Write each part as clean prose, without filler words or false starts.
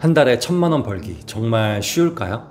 한 달에 1,000만 원 벌기 정말 쉬울까요?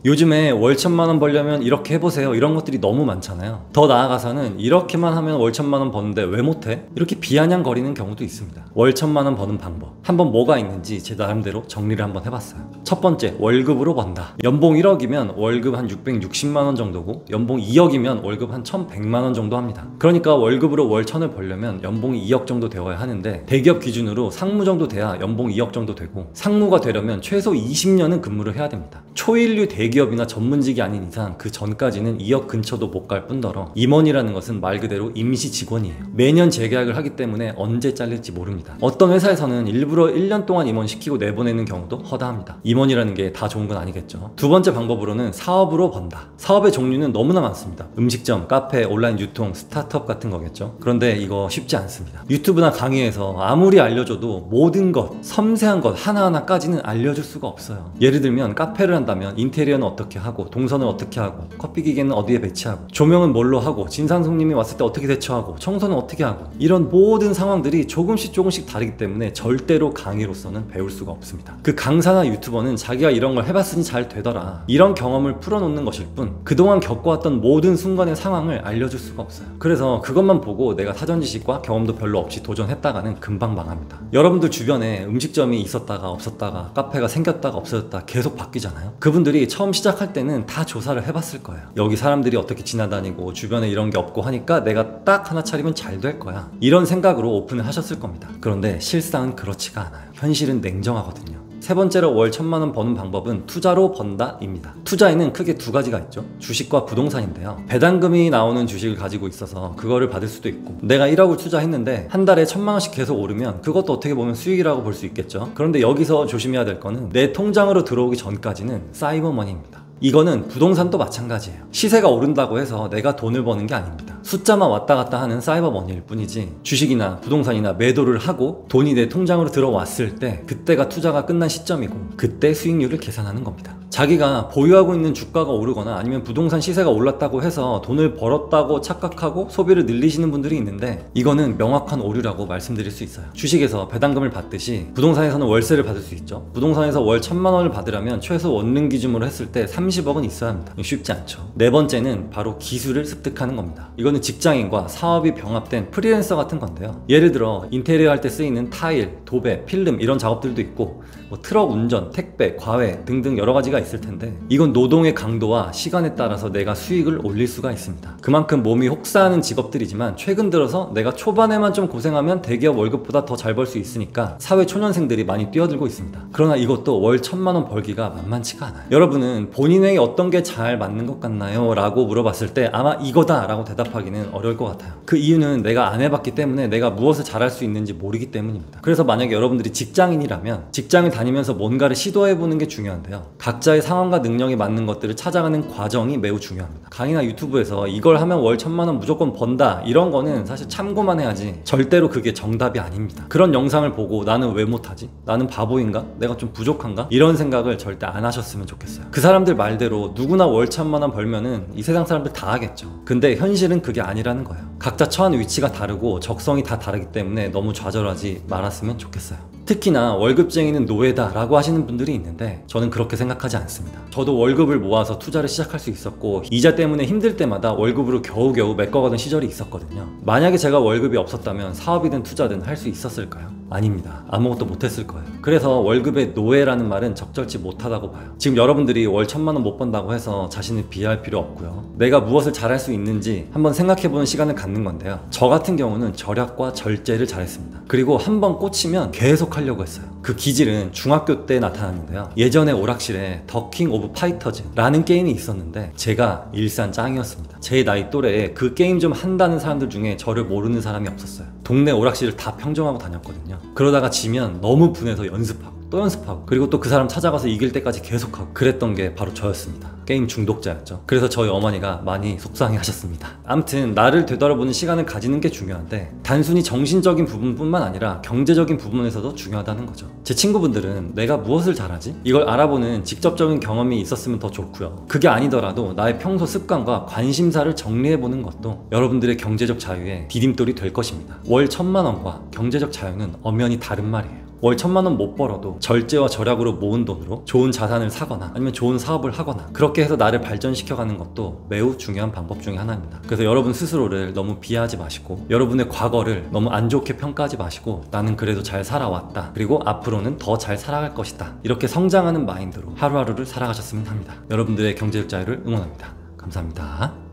요즘에 월 1,000만 원 벌려면 이렇게 해보세요 이런 것들이 너무 많잖아요. 더 나아가서는 이렇게만 하면 월 1,000만 원 버는데 왜 못해? 이렇게 비아냥거리는 경우도 있습니다. 월 1,000만 원 버는 방법 한번 뭐가 있는지 제 나름대로 정리를 한번 해봤어요. 첫 번째, 월급으로 번다. 연봉 1억이면 월급 한 660만 원 정도고 연봉 2억이면 월급 한 1,100만 원 정도 합니다. 그러니까 월급으로 월 1,000을 벌려면 연봉이 2억 정도 되어야 하는데 대기업 기준으로 상무 정도 돼야 연봉 2억 정도 되고 상무가 되려면 최소 20년은 근무를 해야 됩니다. 초일류 대기업이나 전문직이 아닌 이상 그 전까지는 2억 근처도 못 갈 뿐더러 임원이라는 것은 말 그대로 임시 직원이에요. 매년 재계약을 하기 때문에 언제 잘릴지 모릅니다. 어떤 회사에서는 일부러 1년 동안 임원 시키고 내보내는 경우도 허다합니다. 임원이라는 게 다 좋은 건 아니겠죠. 두 번째 방법으로는 사업으로 번다. 사업의 종류는 너무나 많습니다. 음식점, 카페, 온라인 유통, 스타트업 같은 거겠죠. 그런데 이거 쉽지 않습니다. 유튜브나 강의에서 아무리 알려줘도 모든 것, 섬세한 것 하나하나까지는 알려줄 수가 없어요. 예를 들면 카페를 한다면 인테리어는 어떻게 하고 동선을 어떻게 하고 커피 기계는 어디에 배치하고 조명은 뭘로 하고 진상 손님이 왔을 때 어떻게 대처하고 청소는 어떻게 하고 이런 모든 상황들이 조금씩 다르기 때문에 절대로 강의로서는 배울 수가 없습니다. 그 강사나 유튜버는 자기가 이런 걸 해봤으니 잘 되더라 이런 경험을 풀어놓는 것일 뿐 그동안 겪어왔던 모든 순간의 상황을 알려줄 수가 없어요. 그래서 그것만 보고 내가 사전 지식과 경험도 별로 없이 도전했다가는 금방 망합니다. 여러분들 주변에 음식점이 있었다가 없었다가 카페가 생겼다가 없어졌다 계속 바뀌잖아요. 그분들이 처음 시작할 때는 다 조사를 해봤을 거예요. 여기 사람들이 어떻게 지나다니고 주변에 이런 게 없고 하니까 내가 딱 하나 차리면 잘 될 거야 이런 생각으로 오픈을 하셨을 겁니다. 그런데 실상은 그렇지가 않아요. 현실은 냉정하거든요. 세 번째로 월 1,000만 원 버는 방법은 투자로 번다 입니다. 투자에는 크게 두 가지가 있죠. 주식과 부동산인데요. 배당금이 나오는 주식을 가지고 있어서 그거를 받을 수도 있고 내가 1억을 투자했는데 한 달에 1,000만 원씩 계속 오르면 그것도 어떻게 보면 수익이라고 볼 수 있겠죠. 그런데 여기서 조심해야 될 거는 내 통장으로 들어오기 전까지는 사이버머니입니다. 이거는 부동산도 마찬가지예요. 시세가 오른다고 해서 내가 돈을 버는 게 아닙니다. 숫자만 왔다 갔다 하는 사이버머니일 뿐이지 주식이나 부동산이나 매도를 하고 돈이 내 통장으로 들어왔을 때 그때가 투자가 끝난 시점이고 그때 수익률을 계산하는 겁니다. 자기가 보유하고 있는 주가가 오르거나 아니면 부동산 시세가 올랐다고 해서 돈을 벌었다고 착각하고 소비를 늘리시는 분들이 있는데 이거는 명확한 오류라고 말씀드릴 수 있어요. 주식에서 배당금을 받듯이 부동산에서는 월세를 받을 수 있죠. 부동산에서 월 1,000만 원을 받으려면 최소 원룸 기준으로 했을 때 30억은 있어야 합니다. 쉽지 않죠. 네 번째는 바로 기술을 습득하는 겁니다. 이거는 직장인과 사업이 병합된 프리랜서 같은 건데요. 예를 들어 인테리어 할 때 쓰이는 타일, 도배, 필름 이런 작업들도 있고 뭐 트럭 운전, 택배, 과외 등등 여러 가지가 있을 텐데 이건 노동의 강도와 시간에 따라서 내가 수익을 올릴 수가 있습니다. 그만큼 몸이 혹사하는 직업들이지만 최근 들어서 내가 초반에만 좀 고생하면 대기업 월급보다 더 잘 벌 수 있으니까 사회 초년생들이 많이 뛰어들고 있습니다. 그러나 이것도 월 1,000만 원 벌기가 만만치가 않아요. 여러분은 본인에게 어떤 게 잘 맞는 것 같나요? 라고 물어봤을 때 아마 이거다 라고 대답하기는 어려울 것 같아요. 그 이유는 내가 안 해봤기 때문에 내가 무엇을 잘할 수 있는지 모르기 때문입니다. 그래서 만약에 여러분들이 직장인이라면 직장을 다니면서 뭔가를 시도해보는 게 중요한데요. 각자의 상황과 능력에 맞는 것들을 찾아가는 과정이 매우 중요합니다. 강의나 유튜브에서 이걸 하면 월 1,000만 원 무조건 번다 이런 거는 사실 참고만 해야지 절대로 그게 정답이 아닙니다. 그런 영상을 보고 나는 왜 못하지? 나는 바보인가? 내가 좀 부족한가? 이런 생각을 절대 안 하셨으면 좋겠어요. 그 사람들 말대로 누구나 월 1,000만 원 벌면은 이 세상 사람들 다 하겠죠. 근데 현실은 그게 아니라는 거예요. 각자 처한 위치가 다르고 적성이 다 다르기 때문에 너무 좌절하지 말았으면 좋겠어요. 특히나 월급쟁이는 노예다 라고 하시는 분들이 있는데 저는 그렇게 생각하지 않습니다. 저도 월급을 모아서 투자를 시작할 수 있었고 이자 때문에 힘들 때마다 월급으로 겨우겨우 메꿔가던 시절이 있었거든요. 만약에 제가 월급이 없었다면 사업이든 투자든 할 수 있었을까요? 아닙니다. 아무것도 못했을 거예요. 그래서 월급의 노예라는 말은 적절치 못하다고 봐요. 지금 여러분들이 월 1,000만 원 못 번다고 해서 자신을 비하할 필요 없고요. 내가 무엇을 잘할 수 있는지 한번 생각해보는 시간을 갖는 건데요. 저 같은 경우는 절약과 절제를 잘했습니다. 그리고 한번 꽂히면 계속 하려고 했어요. 그 기질은 중학교 때 나타났는데요. 예전에 오락실에 더 킹 오브 파이터즈 라는 게임이 있었는데 제가 일산 짱이었습니다. 제 나이 또래에 그 게임 좀 한다는 사람들 중에 저를 모르는 사람이 없었어요. 동네 오락실을 다 평정하고 다녔거든요. 그러다가 지면 너무 분해서 연습하고 또 연습하고, 그리고 또 그 사람 찾아가서 이길 때까지 계속하고, 그랬던 게 바로 저였습니다. 게임 중독자였죠. 그래서 저희 어머니가 많이 속상해 하셨습니다. 아무튼 나를 되돌아보는 시간을 가지는 게 중요한데, 단순히 정신적인 부분뿐만 아니라 경제적인 부분에서도 중요하다는 거죠. 제 친구분들은 내가 무엇을 잘하지? 이걸 알아보는 직접적인 경험이 있었으면 더 좋고요. 그게 아니더라도 나의 평소 습관과 관심사를 정리해보는 것도 여러분들의 경제적 자유의 디딤돌이 될 것입니다. 월 1000만원과 경제적 자유는 엄연히 다른 말이에요. 월 1000만원 못 벌어도 절제와 절약으로 모은 돈으로 좋은 자산을 사거나 아니면 좋은 사업을 하거나, 그렇게 해서 나를 발전시켜가는 것도 매우 중요한 방법 중에 하나입니다. 그래서 여러분 스스로를 너무 비하하지 마시고, 여러분의 과거를 너무 안 좋게 평가하지 마시고, 나는 그래도 잘 살아왔다, 그리고 앞으로는 더 잘 살아갈 것이다, 이렇게 성장하는 마인드로 하루하루를 살아가셨으면 합니다. 여러분들의 경제적 자유를 응원합니다. 감사합니다.